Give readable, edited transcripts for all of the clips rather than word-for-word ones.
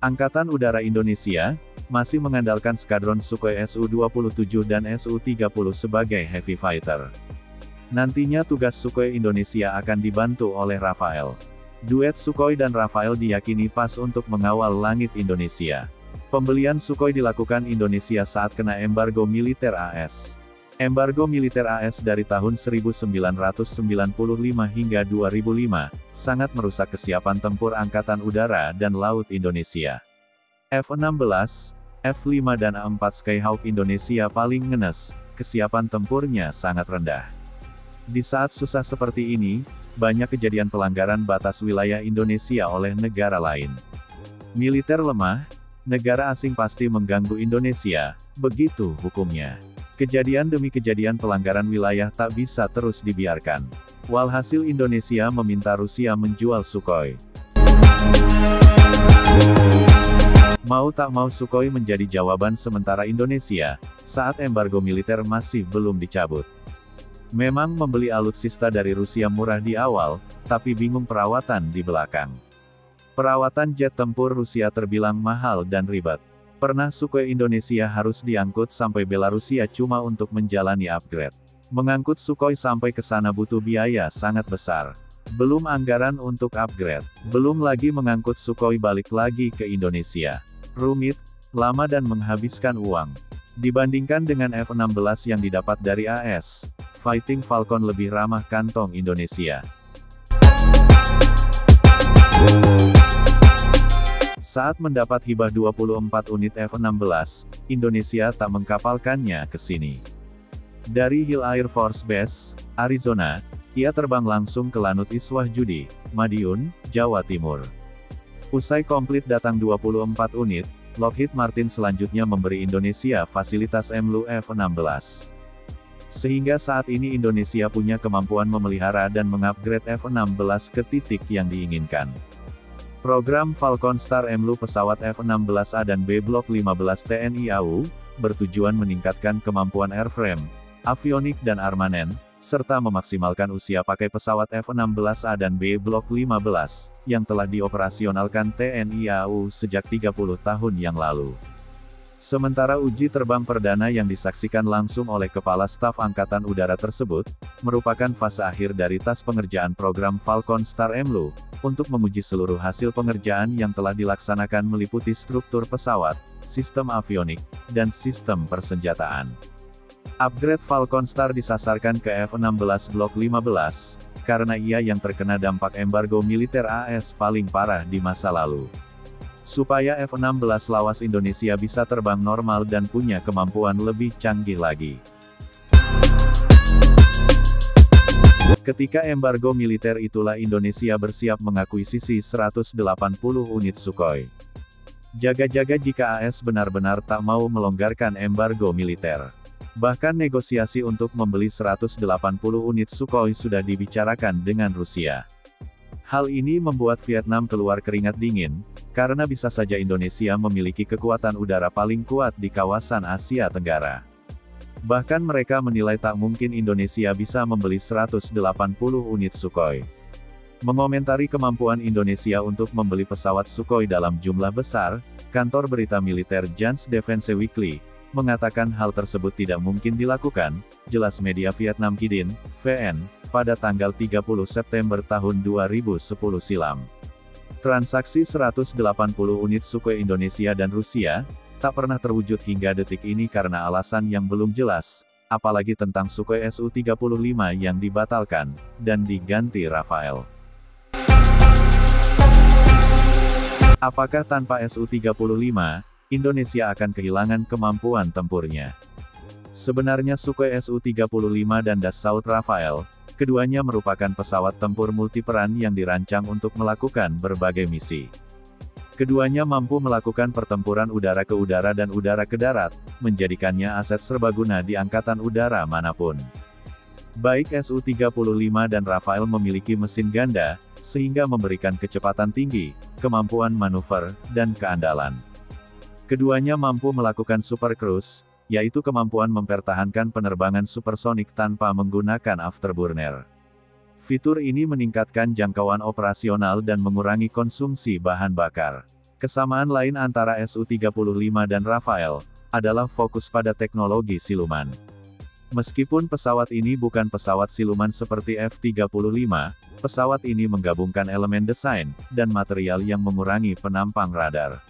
Angkatan Udara Indonesia masih mengandalkan skadron Sukhoi Su-27 dan Su-30 sebagai heavy fighter. Nantinya tugas Sukhoi Indonesia akan dibantu oleh Rafael. Duet Sukhoi dan Rafael diyakini pas untuk mengawal langit Indonesia. Pembelian Sukhoi dilakukan Indonesia saat kena embargo militer AS. Embargo militer AS dari tahun 1995 hingga 2005, sangat merusak kesiapan tempur Angkatan Udara dan Laut Indonesia. F-16, F-5 dan A-4 Skyhawk Indonesia paling ngenes, kesiapan tempurnya sangat rendah. Di saat susah seperti ini, banyak kejadian pelanggaran batas wilayah Indonesia oleh negara lain. Militer lemah, negara asing pasti mengganggu Indonesia, begitu hukumnya. Kejadian demi kejadian pelanggaran wilayah tak bisa terus dibiarkan. Walhasil Indonesia meminta Rusia menjual Sukhoi. Mau tak mau Sukhoi menjadi jawaban sementara Indonesia, saat embargo militer masih belum dicabut. Memang membeli alutsista dari Rusia murah di awal, tapi bingung perawatan di belakang. Perawatan jet tempur Rusia terbilang mahal dan ribet. Pernah Sukhoi Indonesia harus diangkut sampai Belarusia cuma untuk menjalani upgrade. Mengangkut Sukhoi sampai ke sana butuh biaya sangat besar. Belum anggaran untuk upgrade. Belum lagi mengangkut Sukhoi balik lagi ke Indonesia. Rumit, lama dan menghabiskan uang. Dibandingkan dengan F-16 yang didapat dari AS, Fighting Falcon lebih ramah kantong Indonesia. Saat mendapat hibah 24 unit F-16, Indonesia tak mengkapalkannya ke sini. Dari Hill Air Force Base, Arizona, ia terbang langsung ke Lanut Iswah Judi, Madiun, Jawa Timur. Usai komplit datang 24 unit, Lockheed Martin selanjutnya memberi Indonesia fasilitas MLU F-16. Sehingga saat ini Indonesia punya kemampuan memelihara dan mengupgrade F-16 ke titik yang diinginkan. Program Falcon Star MLU pesawat F-16A dan B Block 15 TNI AU, bertujuan meningkatkan kemampuan airframe, avionik dan armanen, serta memaksimalkan usia pakai pesawat F-16A dan B Block 15, yang telah dioperasionalkan TNI AU sejak 30 tahun yang lalu. Sementara uji terbang perdana yang disaksikan langsung oleh Kepala Staf Angkatan Udara tersebut, merupakan fase akhir dari tas pengerjaan program Falcon Star MLU, untuk menguji seluruh hasil pengerjaan yang telah dilaksanakan meliputi struktur pesawat, sistem avionik, dan sistem persenjataan. Upgrade Falcon Star disasarkan ke F-16 Block 15, karena ia yang terkena dampak embargo militer AS paling parah di masa lalu. Supaya F-16 lawas Indonesia bisa terbang normal dan punya kemampuan lebih canggih lagi. Ketika embargo militer itulah Indonesia bersiap mengakuisisi 180 unit Sukhoi. Jaga-jaga jika AS benar-benar tak mau melonggarkan embargo militer. Bahkan negosiasi untuk membeli 180 unit Sukhoi sudah dibicarakan dengan Rusia. Hal ini membuat Vietnam keluar keringat dingin, karena bisa saja Indonesia memiliki kekuatan udara paling kuat di kawasan Asia Tenggara. Bahkan mereka menilai tak mungkin Indonesia bisa membeli 180 unit Sukhoi. Mengomentari kemampuan Indonesia untuk membeli pesawat Sukhoi dalam jumlah besar, kantor berita militer Jans Defense Weekly mengatakan hal tersebut tidak mungkin dilakukan, jelas media Vietnam Kidin, VN, pada tanggal 30 September tahun 2010 silam. Transaksi 180 unit Sukhoi Indonesia dan Rusia, tak pernah terwujud hingga detik ini karena alasan yang belum jelas, apalagi tentang Sukhoi Su-35 yang dibatalkan, dan diganti Rafael. Apakah tanpa Su-35, Indonesia akan kehilangan kemampuan tempurnya? Sebenarnya Sukhoi Su-35 dan Dassault Rafael, keduanya merupakan pesawat tempur multiperan yang dirancang untuk melakukan berbagai misi. Keduanya mampu melakukan pertempuran udara ke udara dan udara ke darat, menjadikannya aset serbaguna di angkatan udara manapun. Baik Su-35 dan Rafael memiliki mesin ganda, sehingga memberikan kecepatan tinggi, kemampuan manuver, dan keandalan. Keduanya mampu melakukan super cruise, yaitu kemampuan mempertahankan penerbangan supersonik tanpa menggunakan afterburner. Fitur ini meningkatkan jangkauan operasional dan mengurangi konsumsi bahan bakar. Kesamaan lain antara Su-35 dan Rafael, adalah fokus pada teknologi siluman. Meskipun pesawat ini bukan pesawat siluman seperti F-35, pesawat ini menggabungkan elemen desain, dan material yang mengurangi penampang radar.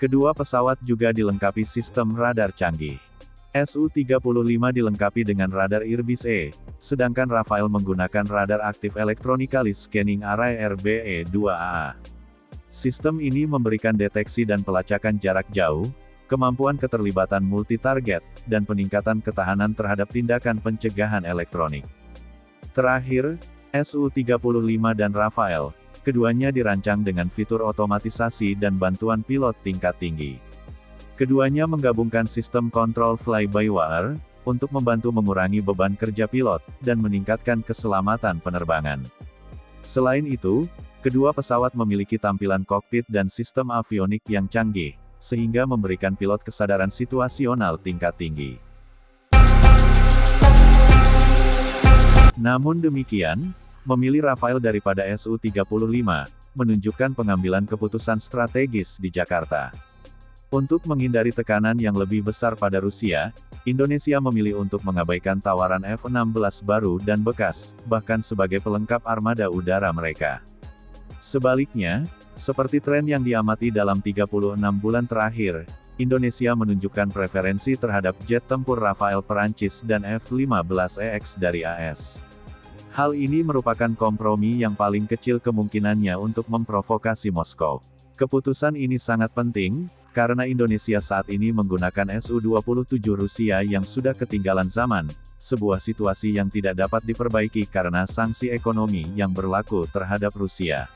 Kedua pesawat juga dilengkapi sistem radar canggih. Su-35 dilengkapi dengan radar Irbis-E, sedangkan Rafael menggunakan radar Active Electronically Scanning Array RBE-2AA. Sistem ini memberikan deteksi dan pelacakan jarak jauh, kemampuan keterlibatan multi-target, dan peningkatan ketahanan terhadap tindakan pencegahan elektronik. Terakhir, Su-35 dan Rafael, keduanya dirancang dengan fitur otomatisasi dan bantuan pilot tingkat tinggi. Keduanya menggabungkan sistem kontrol fly-by-wire, untuk membantu mengurangi beban kerja pilot, dan meningkatkan keselamatan penerbangan. Selain itu, kedua pesawat memiliki tampilan kokpit dan sistem avionik yang canggih, sehingga memberikan pilot kesadaran situasional tingkat tinggi. Namun demikian, memilih Rafael daripada Su-35, menunjukkan pengambilan keputusan strategis di Jakarta. Untuk menghindari tekanan yang lebih besar pada Rusia, Indonesia memilih untuk mengabaikan tawaran F-16 baru dan bekas, bahkan sebagai pelengkap armada udara mereka. Sebaliknya, seperti tren yang diamati dalam 36 bulan terakhir, Indonesia menunjukkan preferensi terhadap jet tempur Rafael Perancis dan F-15EX dari AS. Hal ini merupakan kompromi yang paling kecil kemungkinannya untuk memprovokasi Moskow. Keputusan ini sangat penting, karena Indonesia saat ini menggunakan Su-27 Rusia yang sudah ketinggalan zaman, sebuah situasi yang tidak dapat diperbaiki karena sanksi ekonomi yang berlaku terhadap Rusia.